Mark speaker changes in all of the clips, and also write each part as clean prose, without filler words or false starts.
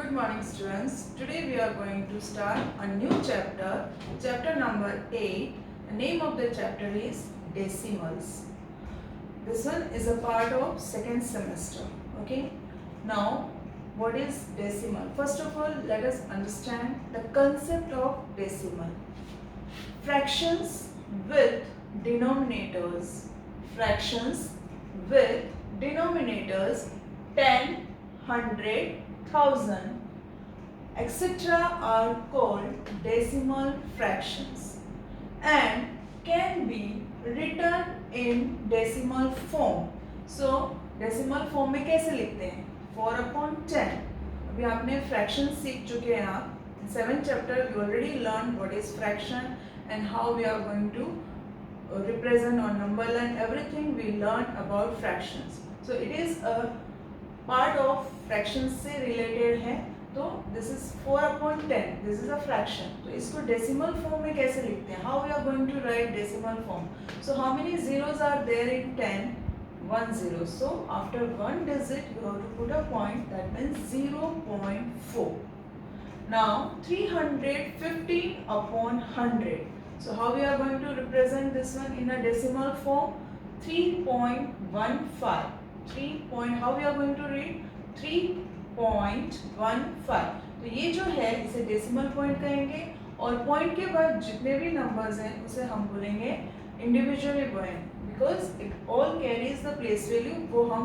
Speaker 1: Good morning students. Today we are going to start a new chapter, chapter number 8. The name of the chapter is Decimals. This one is a part of second semester. Okay. Now what is decimal? First of all, let us understand the concept of decimal. Fractions with denominators. Fractions with denominators 10, 100, 1000, etc. are called decimal fractions and can be written in decimal form. So decimal form में कैसे लिखते हैं? 4/10. अभी आपने fraction सीख चुके हैं आप. In 7th chapter you already learned what is fraction and how we are going to represent on number line. Everything we learned about fractions. So it is a part of fractions से related है. तो this is 4/10. This is a fraction. तो इसको decimal form में कैसे लिखते हैं? How we are going to write decimal form? So how many zeros are there in 10? 1 0. So after one digit you have to put a point. That means 0.4. Now 315/100. So how we are going to represent this one in a decimal form? 3.15. How we are going to read? 3.15. तो ये जो है इसे decimal point कहेंगे और point के बाद जितने भी नंबर्स हैं उसे हम बोलेंगे individually point because it all carries the place value. वो हम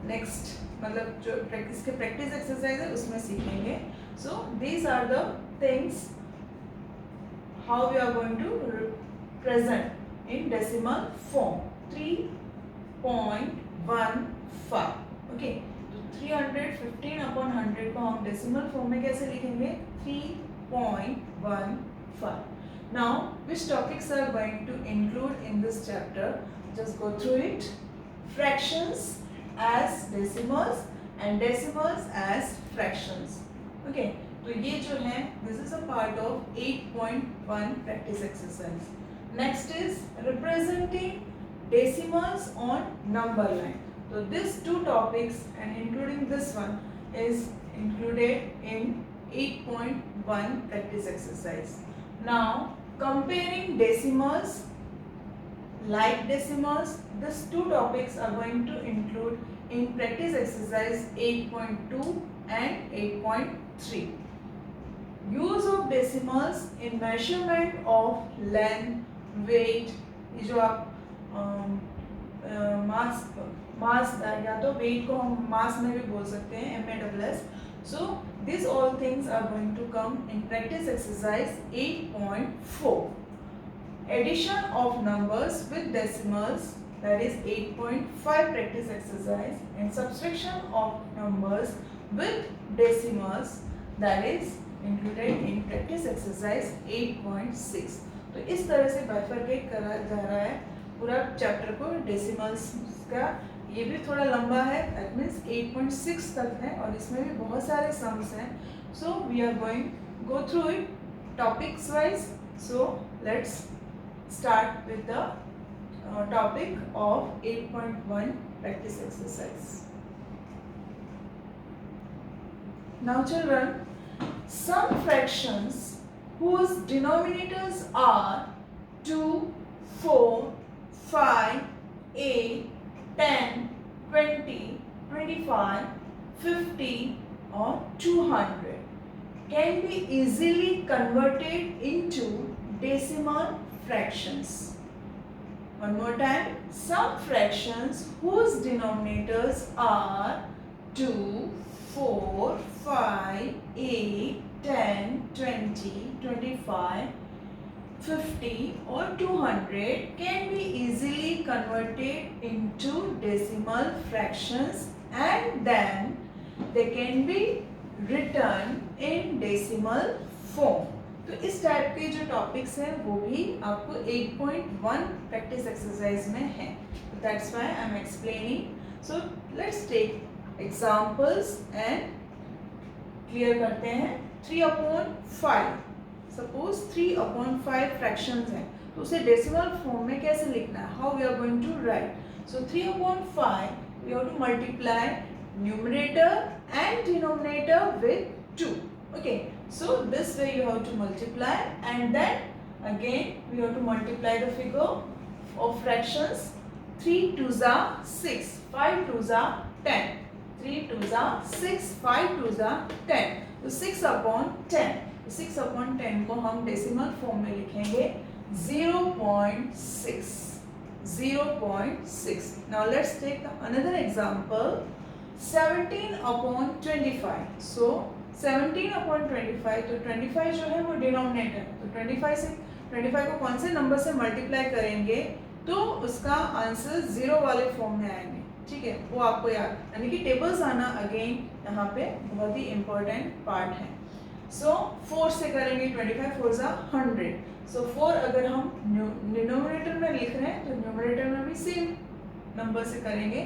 Speaker 1: नेक्स्ट मतलब जो इसके प्रैक्टिस एक्सरसाइज है उसमें सीखेंगे. So these are the things how we are going to present in decimal form. 3.15. Okay. 315/100 को हम डेसिमल फॉर्म में कैसे लिखेंगे? 3.15. Now, which topics are going to include in this chapter? Just go through it. Fractions as decimals and decimals as fractions. Okay. तो ये जो है, this is a part of 8.1 practice exercise. Next is representing decimals on number line. So these two topics and including this one is included in 8.1 practice exercise. Now comparing decimals like decimals, these two topics are going to include in practice exercise 8.2 and 8.3. Use of decimals in measurement of length, weight. ये जो आप मास या तो wait को हम मास में भी बोल सकते हैं MASS. So this all things are going to come in practice exercise 8.4. Addition of numbers with decimals, that is 8.5 practice exercise, and subtraction of numbers with decimals, that is included in practice exercise 8.6. तो इस तरह से bifurcate करा जा रहा है पूरा chapter को डेसिमल्स का. ये भी थोड़ा लंबा है, दैट मीन्स 8.6 तक है और इसमें भी बहुत सारे सम्स हैं. So we are going go through it topics wise. So let's start with the topic of 8.1 practice exercise. Now children, some fractions whose denominators are 2, 4, 5, 8, 10, 20, 25, 50 or 200 can be easily converted into decimal fractions. One more time, some fractions whose denominators are 2, 4, 5, 8, 10, 20, 25, 50 or 200 can be easily converted into decimal fractions and then they can be written in decimal form. तो इस type के जो topics हैं वो भी आपको 8.1 practice exercise में है. That's why I am explaining. So let's take examples and clear करते हैं. 3/5. सपोज 3/5 फ्रैक्शंस हैं तो उसे डेसिमल फॉर्म में कैसे लिखना है? How we are going to write? So 3/5 we have to multiply numerator and denominator with 2. Okay, so this way you have to multiply, and then again we have to multiply the figure of fractions. 3 2s are 6, 5 2s are 10. 3 2s are 6, 5 2s are 10. तो 6 upon 10, 6 upon 10 को हम decimal form में लिखेंगे 0.6. 0.6. Now let's take another example. 17 upon 25. So 17 upon 25, तो 25 जो है वो denominator, तो 25 से 25 को कौन से नंबर से मल्टीप्लाई करेंगे तो उसका आंसर 0 वाले फॉर्म में आएंगे. ठीक है, वो आपको याद, यानी कि टेबल्स आना अगेन यहाँ पे बहुत ही इंपॉर्टेंट पार्ट है. सो 4 से करेंगे 25 4 जा 100. सो 4 अगर हम डिनोमिनेटर में लिख रहे हैं तो न्यूमरेटर में भी सेम नंबर से करेंगे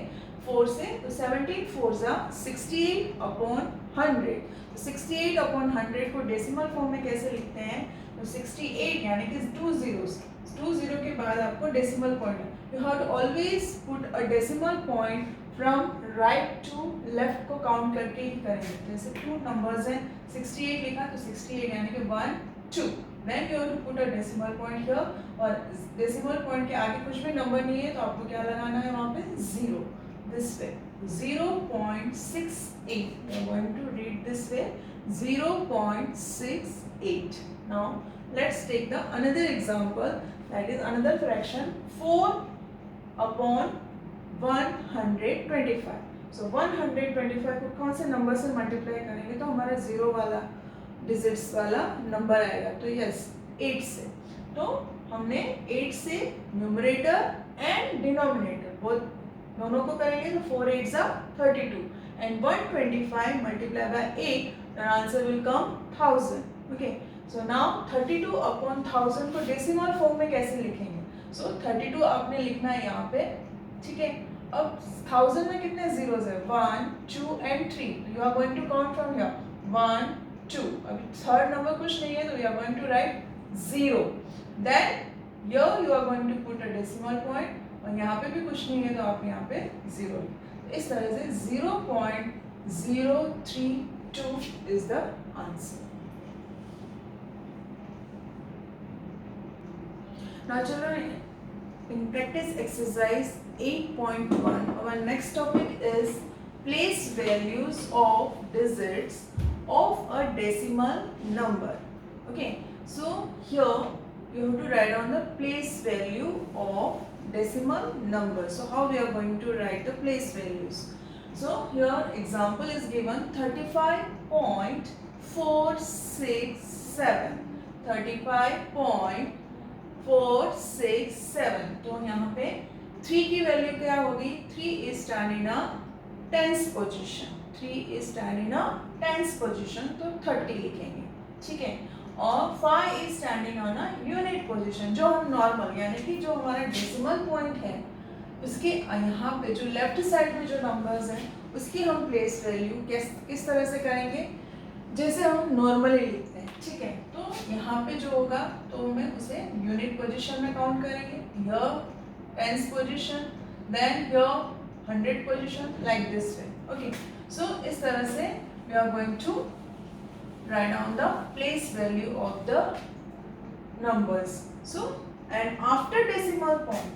Speaker 1: 4 से. तो 17 4 जा 68 अपॉन 100. तो 68 अपॉन 100 को डेसिमल फॉर्म में कैसे लिखते हैं तो 68 यानी कि 2 zeros. 2 0 के बाद आपको decimal point, you have to always put a decimal point from right to left को काउंट करके ही करेंगे. जैसे 2 नंबर्स हैं, 68 लिखा तो 68 यानी कि 1 2. Then you have to put a decimal point here, और डेसिमल पॉइंट के आगे कुछ भी नंबर नहीं है तो आपको क्या लगाना है वहाँ पे 0. This way 0.68. we are going to read this way 0.68. now let's take the another example, that is another fraction 4 upon 125. so 125 को कौन से नंबर से मल्टीप्लाई करेंगे तो हमारा 0 वाला डिजिट्स वाला नंबर आएगा. तो यस 8 से. तो हमने 8 से न्यूमरेटर एंड डिनोमिनेटर बोथ दोनों को करेंगे तो 4 8 जा 32 and 125 multiplied by 8, the answer will come 1000. okay, so now 32 upon 1000 को डेसिमल फॉर्म में कैसे लिखेंगे. so 32 आपने लिखना है यहाँ पे. ठीक है, अब 1000 में कितने zeros है 1 2 and 3. you are going to count from here 1 2. अभी थर्ड नंबर कुछ नहीं है तो you are going to write 0. then here you are going to put a decimal point, और यहाँ पे भी कुछ नहीं है तो आप यहाँ पे 0. इस तरह से 0.032 is the answer. Now children, in practice exercise 8.1, our next topic is place values of digits of a decimal number. Okay, so here you have to write down the place value of decimal number. So how we are going to write the place values. So here example is given 35.467. 35.467. तो यहाँ पे 3 की value क्या होगी. 3 is stand in a tens position. 3 is stand in a tens position, तो 30 लिखेंगे. ठीक है, और 5 is standing on a unit position, जो हम नॉर्मल यानी कि जो हमारा डेसिमल पॉइंट है उसके यहाँ पे जो लेफ्ट साइड में जो नंबर्स हैं उसकी हम प्लेस वैल्यू किस तरह से करेंगे जैसे हम नॉर्मली लिखते हैं. ठीक है, तो यहाँ पे जो होगा तो हमें उसे यूनिट पोजीशन में काउंट करेंगे. Here tens position, then here 100 position, like this way. Okay, so इस तरह से we are going to write down the place value of the numbers. So and after decimal point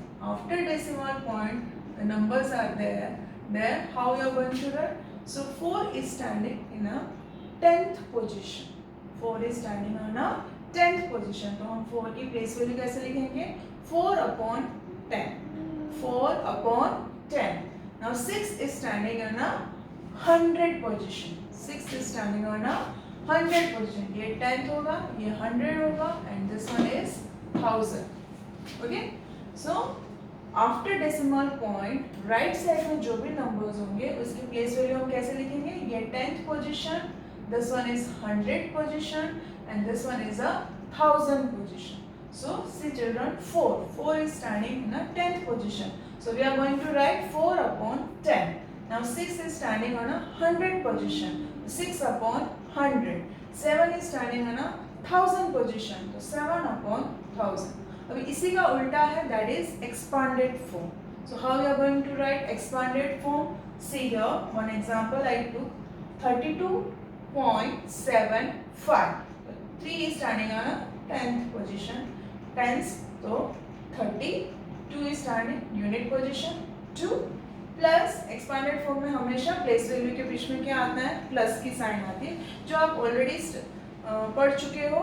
Speaker 1: the numbers are there. How you are going to write? So 4 is standing in a 10th position. 4 is standing on a 10th position. तो हम 4 की place value कैसे लिखेंगे 4 upon 10. 4 upon 10. Now 6 is standing on a 100 position. 6 is standing on a 100 position. ये 10th होगा, ये 100 होगा, and this one is 1000. Okay, so after decimal point right side में जो भी numbers होंगे उसकी place value हम कैसे लिखेंगे. ये 10th position, this one is 100 position, and this one is a 1000 position. So see children, 4 is standing in a 10th position. So we are going to write 4 upon 10. Now 6 is standing on a 100 position. 6 upon 100. 7 is standing on a 1000 position. So 7 upon 1000. अभी इसी का उल्टा है, that is expanded form. So how we are going to write expanded form? See here, one example I took 32.75. 3 is standing on a 10th position. Tens, so 30. 2 is standing unit position. 2 plus expanded form में हमेशा place value के बीच में क्या आता है? Plus की sign आती है, जो आप ऑलरेडी पढ़ चुके हो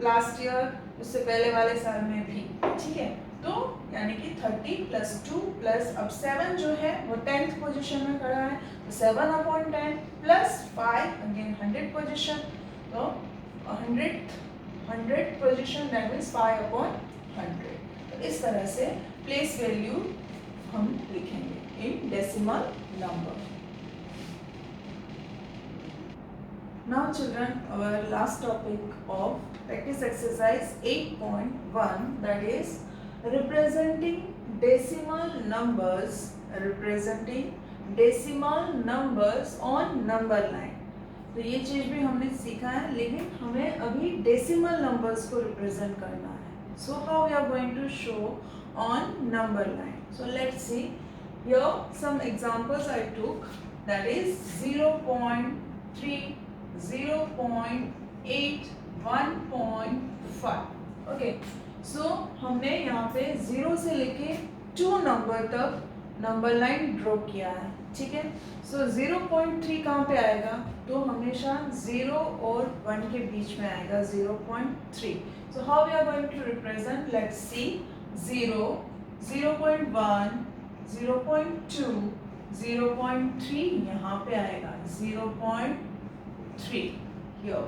Speaker 1: लास्ट ईयर, उससे पहले वाले साल में भी, ठीक है। तो यानी कि 30 प्लस 2 प्लस अब 7 जो है वो 10th पोजीशन में खड़ा है, तो 7/10 प्लस 5 अगेन 100 पोजीशन, तो 100 पोजीशन दैट मीन्स 5/100। तो इस तरह से प्लेस वैल्यू हम लिखेंगे in decimal number. Now children, our last topic of practice exercise 8.1, that is representing decimal numbers on number line। तो ये चीज भी हमने सीखा है, लेकिन हमें अभी डेसिमल नंबर्स को रिप्रेजेंट करना है। So how we are going to show on number line. So let's see here some examples I took, that is 0.3, 0.8, 1.5। Okay, सो हमने यहाँ पे 0 से लेके 2 नंबर तक नंबर लाइन ड्रॉ किया है, ठीक है। सो 0.3 कहाँ पे आएगा? तो हमेशा 0 और 1 के बीच में आएगा 0.3। So how we are going to represent, let's see 0, 0.1, 0.2, 0.3 यहाँ पे आएगा 0.3 here,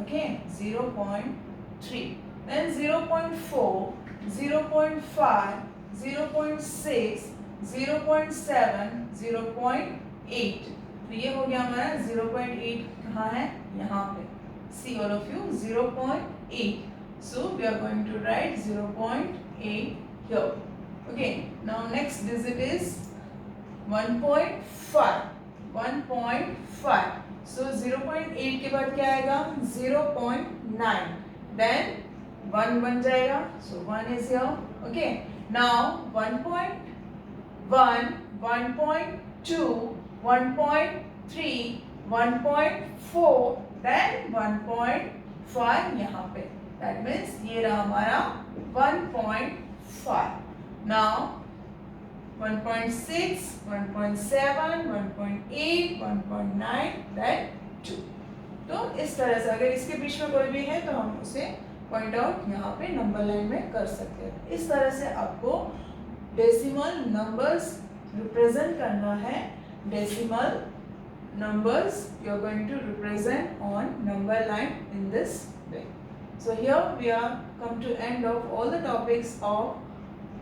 Speaker 1: okay, 0.3, then 0.4, 0.5, 0.6, 0.7, 0.8। तो ये हो गया हमारा 0.8 कहाँ है? यहाँ पे। See all of you, 0.8। So we are going to write 0.8 here। Okay, now next digit is 1.5, 1.5। So 0.8 के बाद क्या आएगा? 0.9, then 1 बन जाएगा, so 1 is here। Okay, now 1.1, 1.2, 1.3, 1.4, then 1.5 यहाँ पे, that means ये रहा हमारा 1.5। Now 1.6, 1.7, 1.8, 1.9, then 2। तो इस तरह से अगर इसके बीच में कोई भी है तो हम उसे पॉइंट आउट यहाँ पे नंबर लाइन में कर सकते हैं। इस तरह से आपको डेसिमल नंबर्स रिप्रेजेंट करना है। Decimal numbers you are going to represent on number line in this way। So here we are come to end of all the topics of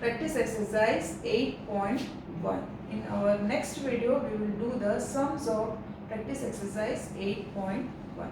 Speaker 1: practice exercise 8.1। In our next video we will do the sums of practice exercise 8.1।